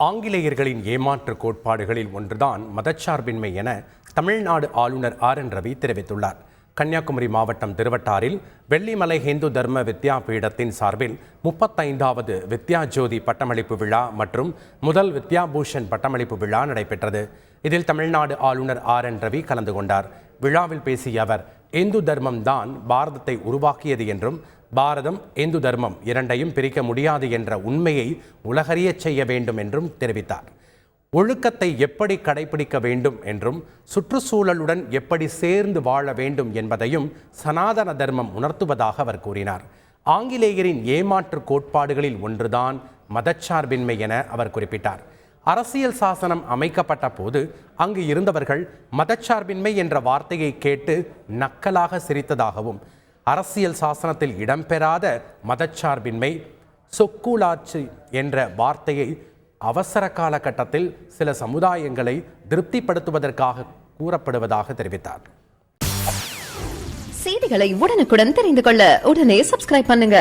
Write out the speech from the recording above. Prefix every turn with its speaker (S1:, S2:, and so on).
S1: ஆங்கிலேயர்களின் ஏமாற்று கோட்பாடுகளில் ஒன்றுதான் மதச்சார்பின்மை என தமிழ்நாடு ஆளுநர் ஆர்.என். ரவி தெரிவித்துள்ளார். கன்னியாகுமரி மாவட்டம் திருவட்டாரில் வெள்ளிமலை இந்து தர்ம வித்யா பீடத்தின் சார்பில் 35வது வித்யா ஜோதி பட்டமளிப்பு விழா மற்றும் முதல் வித்யாபூஷன் பட்டமளிப்பு விழா நடைபெற்றது. இதில் தமிழ்நாடு ஆளுநர் ஆர்.என். ரவி கலந்து கொண்டார். விழாவில் பேசிய அவர், இந்து தர்மம் தான் பாரதத்தை உருவாக்கியது என்றும் பாரதம் இந்து தர்மம் இரண்டையும் பிரிக்க முடியாது என்ற உண்மையை உலகறியச் செய்ய வேண்டும் என்றும் தெரிவித்தார். ஒழுக்கத்தை எப்படி கடைபிடிக்க வேண்டும் என்றும் சுற்றுச்சூழலுடன் எப்படி சேர்ந்து வாழ வேண்டும் என்பதையும் சனாதன தர்மம் உணர்த்துவதாக அவர் கூறினார். ஆங்கிலேயரின் ஏமாற்று கோட்பாடுகளில் ஒன்றுதான் மதச்சார்பின்மை என அவர் குறிப்பிட்டார். அரசியல் சாசனம் அமைக்கப்பட்ட போது அங்கு இருந்தவர்கள் மதச்சார்பின்மை என்ற வார்த்தையை கேட்டு நக்கலாக சிரித்ததாகவும், அரசியல் சாசனத்தில் இடம்பெறாத மதச்சார்பின்மை, சொக்குளாட்சி என்ற வார்த்தையை அவசர காலகட்டத்தில் சில சமுதாயங்களை திருப்திப்படுத்துவதற்காக கூறப்படுவதாக தெரிவித்தார்.
S2: செய்திகளை உடனுக்குடன் தெரிந்து கொள்ள உடனே சப்ஸ்கிரைப் பண்ணுங்க.